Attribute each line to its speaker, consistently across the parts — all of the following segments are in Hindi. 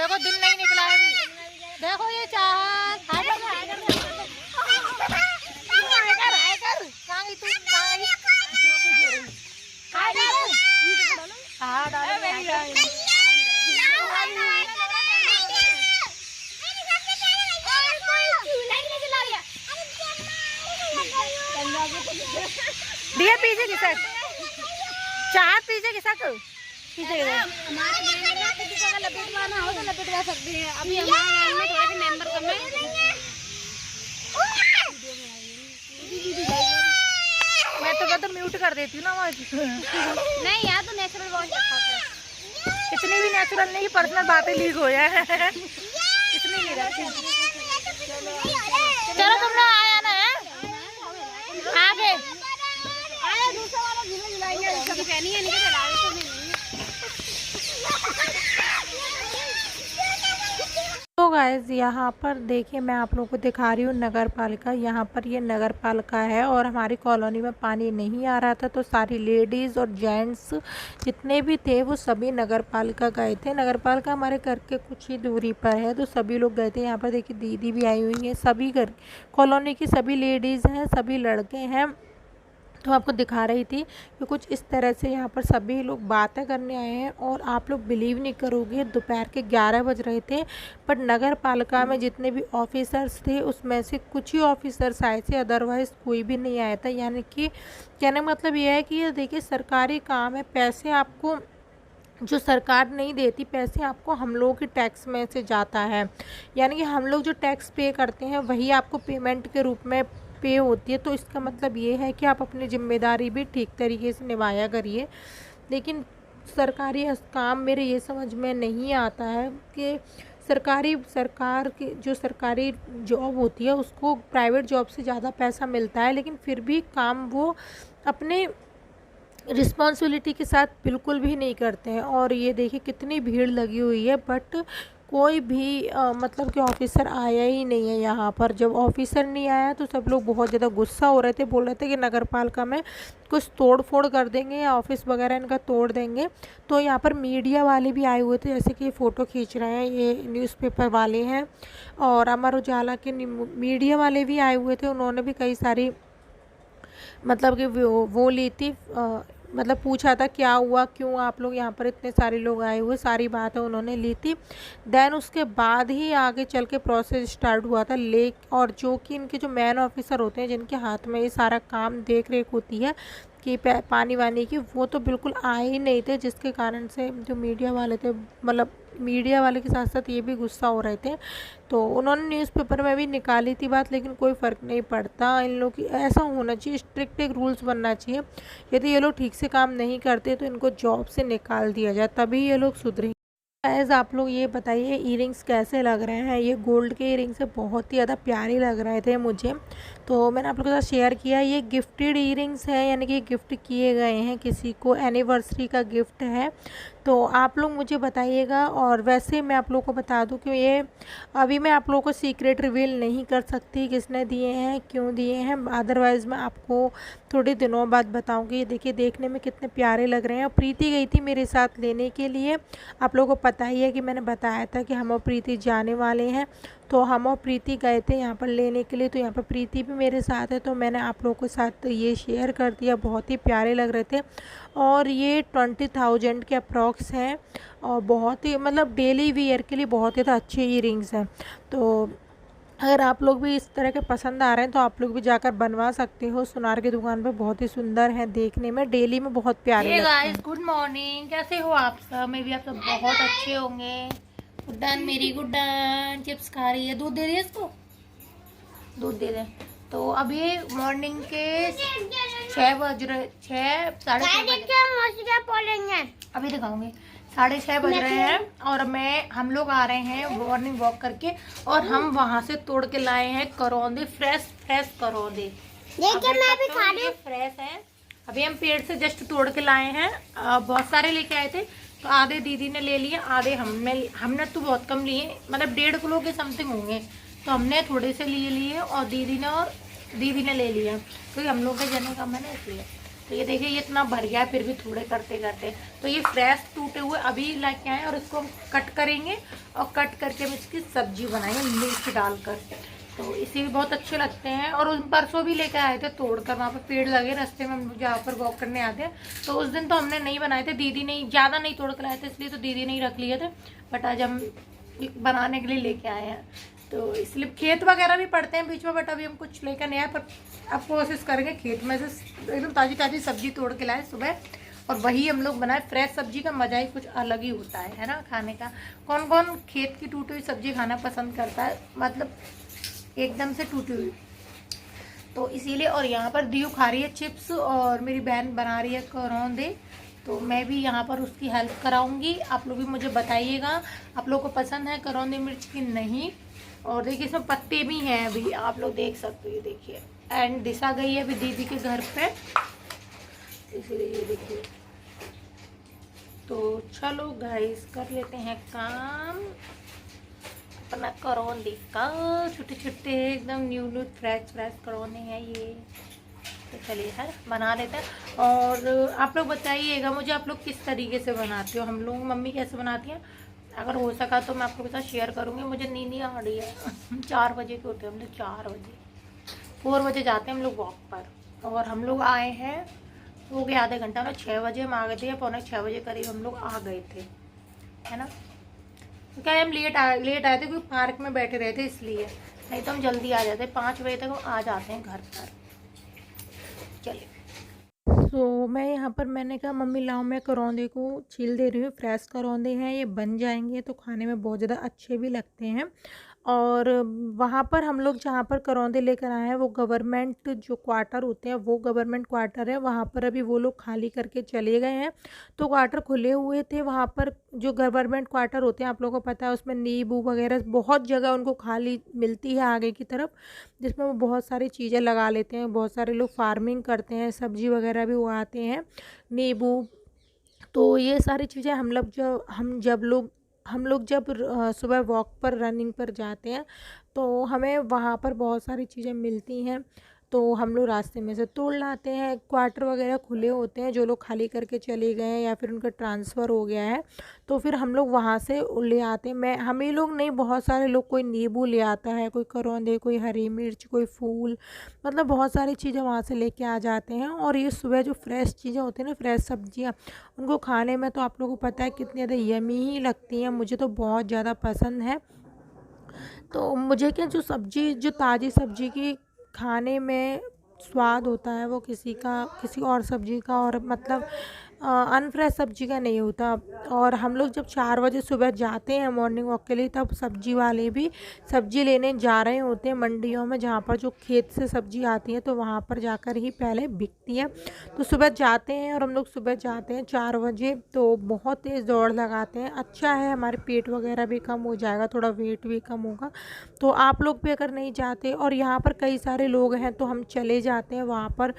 Speaker 1: देखो दिन नहीं निकला है अभी। देखो ये चाहत हाय कर कहाँ गई तू? हाँ डालो दिया पीछे किसक चाह पीछे किसक पीछे
Speaker 2: लपेटवाना हो तो लपेटवा सकते हैं। अभी हमारे में थोड़े से मेंबर कम है।
Speaker 1: मैं तो म्यूट कर देती हूँ ना आवाज।
Speaker 2: नहीं यार तो नेचुरल वॉइस रखा है।
Speaker 1: इतनी भी नेचुरल नहीं, पर्सनल बातें लीक हो जाए इतनी नहीं रखी। चलो तुम लोग आया ना आगे
Speaker 2: आया दूसरा वाला झूला झुलाएंगे। कभी पहनी है नहीं चला तो नहीं।
Speaker 1: तो गाइस यहाँ पर देखिए मैं आप लोगों को दिखा रही हूँ नगर पालिका। यहाँ पर ये नगर पालिका है और हमारी कॉलोनी में पानी नहीं आ रहा था तो सारी लेडीज़ और जेंट्स जितने भी थे वो सभी नगर पालिका गए थे। नगर पालिका हमारे घर के कुछ ही दूरी पर है तो सभी लोग गए थे। यहाँ पर देखिए दीदी भी आई हुई है, सभी घर कॉलोनी की सभी लेडीज़ हैं, सभी लड़के हैं। तो आपको दिखा रही थी कि कुछ इस तरह से यहाँ पर सभी लोग बातें करने आए हैं। और आप लोग बिलीव नहीं करोगे दोपहर के 11 बज रहे थे पर नगर पालिका में जितने भी ऑफिसर्स थे उसमें से कुछ ही ऑफिसर्स आए थे, अदरवाइज़ कोई भी नहीं आया था। यानी कि कहने मतलब ये है कि ये देखिए सरकारी काम है, पैसे आपको जो सरकार नहीं देती, पैसे आपको हम लोगों के टैक्स में से जाता है। यानी कि हम लोग जो टैक्स पे करते हैं वही आपको पेमेंट के रूप में पे होती है। तो इसका मतलब ये है कि आप अपनी जिम्मेदारी भी ठीक तरीके से निभाया करिए। लेकिन सरकारी काम मेरे ये समझ में नहीं आता है कि सरकार की जो सरकारी जॉब होती है उसको प्राइवेट जॉब से ज़्यादा पैसा मिलता है, लेकिन फिर भी काम वो अपने रिस्पॉन्सिबिलिटी के साथ बिल्कुल भी नहीं करते हैं। और ये देखिए कितनी भीड़ लगी हुई है बट कोई भी मतलब कि ऑफिसर आया ही नहीं है यहाँ पर। जब ऑफिसर नहीं आया तो सब लोग बहुत ज़्यादा गुस्सा हो रहे थे, बोल रहे थे कि नगर पालिका में कुछ तोड़ फोड़ कर देंगे या ऑफिस वगैरह इनका तोड़ देंगे। तो यहाँ पर मीडिया वाले भी आए हुए थे, जैसे कि फ़ोटो खींच रहे हैं ये न्यूज़पेपर वाले हैं और अमर उजाला के मीडिया वाले भी आए हुए थे। उन्होंने भी कई सारी मतलब कि वो ली थी, मतलब पूछा था क्या हुआ, क्यों आप लोग यहाँ पर इतने सारे लोग आए हुए, सारी बातें उन्होंने ली थी। देन उसके बाद ही आगे चल के प्रोसेस स्टार्ट हुआ था। और जो कि इनके जो मैन ऑफिसर होते हैं जिनके हाथ में ये सारा काम देख रेख होती है कि पानी वानी की, वो तो बिल्कुल आए ही नहीं थे, जिसके कारण से जो मीडिया वाले थे मतलब मीडिया वाले के साथ साथ ये भी गुस्सा हो रहे थे। तो उन्होंने न्यूज़पेपर में भी निकाली थी बात, लेकिन कोई फ़र्क नहीं पड़ता। इन लोग की ऐसा होना चाहिए, स्ट्रिक्ट एक रूल्स बनना चाहिए। यदि ये लोग ठीक से काम नहीं करते तो इनको जॉब से निकाल दिया जाए, तभी ये लोग सुधरेंगे। गाइस आप लोग ये बताइए ईयरिंग्स कैसे लग रहे हैं। ये गोल्ड के ईयरिंग्स से बहुत ही ज़्यादा प्यारे लग रहे थे मुझे, तो मैंने आप लोगों के साथ शेयर किया। ये गिफ्टेड ईयरिंग्स है, यानी कि गिफ्ट किए गए हैं, किसी को एनिवर्सरी का गिफ्ट है। तो आप लोग मुझे बताइएगा। और वैसे मैं आप लोगों को बता दूं कि ये अभी मैं आप लोगों को सीक्रेट रिवील नहीं कर सकती किसने दिए हैं, क्यों दिए हैं, अदरवाइज़ मैं आपको थोड़े दिनों बाद बताऊंगी। ये देखिए देखने में कितने प्यारे लग रहे हैं। और प्रीति गई थी मेरे साथ लेने के लिए। आप लोगों को पता ही है कि मैंने बताया था कि हम और प्रीति जाने वाले हैं, तो हम और प्रीति गए थे यहाँ पर लेने के लिए। तो यहाँ पर प्रीति भी मेरे साथ है, तो मैंने आप लोगों के साथ ये शेयर कर दिया। बहुत ही प्यारे लग रहे थे और ये 20,000 के अप्रॉक्स हैं और बहुत ही मतलब डेली वियर के लिए बहुत ही अच्छे ईयरिंग्स हैं। तो अगर आप लोग भी इस तरह के पसंद आ रहे हैं तो आप लोग भी जाकर बनवा सकते हो। सुनार की दुकान पे बहुत ही सुंदर है, देखने में डेली में बहुत प्यारे लगते हैं। गुड मॉर्निंग, कैसे हो आप सब? मे भी आप सब बहुत अच्छे होंगे। गुड्डन मेरी गुड्डन चिप्स खा रही है, दूध दे रही है इसको, दूध दे दें। तो अभी मॉर्निंग के 6 बज रहे, 6 अभी दिखाऊंगी, 6:30 बज रहे हैं और हम लोग आ रहे हैं मॉर्निंग वॉक करके। और हम वहाँ से तोड़ के लाए हैं करौंदे, फ्रेश करौंदे। देखिए मैं भी खा रही हूँ, फ्रेश है। अभी हम पेड़ से जस्ट तोड़ के लाए हैं। बहुत सारे लेके आए थे, तो आधे दीदी ने ले लिए, आधे हमने तो बहुत कम लिए, मतलब 1.5 किलो के समथिंग होंगे। तो हमने थोड़े से लिए और दीदी ने ले लिया, क्योंकि हम लोग के जने कम है ना इसलिए। तो ये देखिए ये इतना भर गया फिर भी थोड़े करते करते। तो ये फ्रेश टूटे हुए अभी लेके आए और इसको हम कट करेंगे और कट करके हम इसकी सब्जी बनाएंगे मिर्च डालकर। तो इसे भी बहुत अच्छे लगते हैं। और उस परसों भी लेकर आए थे तोड़कर, वहाँ पर पेड़ लगे रास्ते में, हम जहाँ पर वॉक करने आते हैं। तो उस दिन तो हमने नहीं बनाए थे, दीदी ने ज़्यादा नहीं तोड़ कर लाए थे इसलिए तो दीदी ने ही रख लिए थे। बट आज हम बनाने के लिए लेके आए हैं। तो इसलिए खेत वगैरह भी पड़ते हैं बीच में, बट अभी हम कुछ लेकर नहीं आए। पर अब कोशिश करेंगे खेत में से एकदम ताज़ी ताज़ी सब्जी तोड़ के लाए सुबह और वही हम लोग बनाए। फ्रेश सब्जी का मज़ा ही कुछ अलग ही होता है ना खाने का। कौन कौन खेत की टूटी हुई सब्जी खाना पसंद करता है, मतलब एकदम से टूटी हुई। तो इसीलिए। और यहाँ पर दीयू खा रही है चिप्स और मेरी बहन बना रही है करौंदे। तो मैं भी यहाँ पर उसकी हेल्प कराऊंगी। आप लोग भी मुझे बताइएगा आप लोगों को पसंद है करौंदे मिर्च की नहीं। और देखिए इसमें पत्ते भी हैं अभी, आप लोग देख सकते हो, ये देखिए। एंड दिशा गई है अभी दीदी के घर पे, इसीलिए ये देखिए। तो चलो गाइस कर लेते हैं काम अपना करौंदे का। छोटे छोटे एकदम न्यू फ्रेश करौंदे हैं ये। तो चलिए यार बना लेते हैं। और आप लोग बताइएगा मुझे आप लोग किस तरीके से बनाते हो। हम लोग मम्मी कैसे बनाती हैं, अगर हो सका तो मैं आप लोगों के साथ शेयर करूँगी। मुझे नींद ही आ रही है 4 बजे के उठे हम लोग, 4 बजे 4 बजे जाते हैं हम लोग वॉक पर। और हम लोग आए हैं, हो गया आधे घंटा में, 6 बजे हम आ गए थे, 5:45 बजे करीब हम लोग आ गए थे, है ना। तो क्या हम लेट आए थे क्योंकि पार्क में बैठे रहे थे इसलिए, नहीं तो हम जल्दी आ जाते, 5 बजे तक हम आ जाते हैं घर पर। चलिए। तो मैं यहाँ पर मैंने कहा मम्मी लाओ मैं करौंदे को छील दे रही हूँ। फ्रेश करौंदे हैं, ये बन जाएंगे तो खाने में बहुत ज़्यादा अच्छे भी लगते हैं। और वहाँ पर हम लोग जहाँ पर करौंदे लेकर आए हैं वो गवर्नमेंट जो क्वार्टर होते हैं वो गवर्नमेंट क्वार्टर है। वहाँ पर अभी वो लोग खाली करके चले गए हैं। तो क्वार्टर खुले हुए थे वहाँ पर, जो गवर्नमेंट क्वार्टर होते हैं आप लोगों को पता है, उसमें नींबू वगैरह बहुत जगह उनको खाली मिलती है आगे की तरफ, जिसमें वो बहुत सारी चीज़ें लगा लेते हैं। बहुत सारे लोग फार्मिंग करते हैं, सब्जी वगैरह भी उगाते हैं, नींबू। तो ये सारी चीज़ें हम लोग जब सुबह वॉक पर रनिंग पर जाते हैं तो हमें वहाँ पर बहुत सारी चीज़ें मिलती हैं। तो हम लोग रास्ते में से तोड़ लाते हैं। क्वार्टर वगैरह खुले होते हैं, जो लोग खाली करके चले गए हैं या फिर उनका ट्रांसफ़र हो गया है तो फिर हम लोग वहाँ से ले आते हैं। हम ही लोग नहीं, बहुत सारे लोग, कोई नींबू ले आता है, कोई करौंदे, कोई हरी मिर्च, कोई फूल, मतलब बहुत सारी चीज़ें वहाँ से लेके आ जाते हैं। और ये सुबह जो फ्रेश चीज़ें होती हैं ना, फ्रेश सब्जियाँ, उनको खाने में तो आप लोगों को पता है कितनी ज़्यादा यमी ही लगती हैं। मुझे तो बहुत ज़्यादा पसंद है। तो मुझे क्या, जो ताज़ी सब्जी की खाने में स्वाद होता है वो किसी और सब्जी का, और मतलब अनफ्रेश सब्जी का नहीं होता। और हम लोग जब 4 बजे सुबह जाते हैं मॉर्निंग वॉक के लिए, तब सब्जी वाले भी सब्जी लेने जा रहे होते हैं मंडियों में, जहाँ पर जो खेत से सब्जी आती है तो वहाँ पर जाकर ही पहले बिकती है। तो सुबह जाते हैं और हम लोग सुबह जाते हैं 4 बजे, तो बहुत तेज़ दौड़ लगाते हैं। अच्छा है, हमारे पेट वगैरह भी कम हो जाएगा, थोड़ा वेट भी कम होगा। तो आप लोग भी अगर नहीं जाते, और यहाँ पर कई सारे लोग हैं तो हम चले जाते हैं वहाँ पर।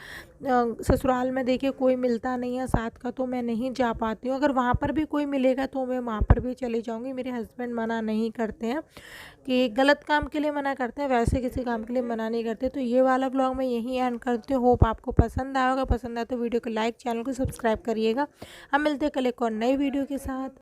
Speaker 1: ससुराल में देखिए कोई मिलता नहीं है साथ का, तो मैं नहीं जा पाती हूँ। अगर वहाँ पर भी कोई मिलेगा तो मैं वहाँ पर भी चली जाऊँगी। मेरे हस्बैंड मना नहीं करते हैं, कि गलत काम के लिए मना करते हैं, वैसे किसी काम के लिए मना नहीं करते। तो ये वाला ब्लॉग मैं यहीं एंड करती हूँ। होप आपको पसंद आएगा, पसंद आए तो वीडियो को लाइक, चैनल को सब्सक्राइब करिएगा। हम मिलते हैं कल एक और नई वीडियो के साथ।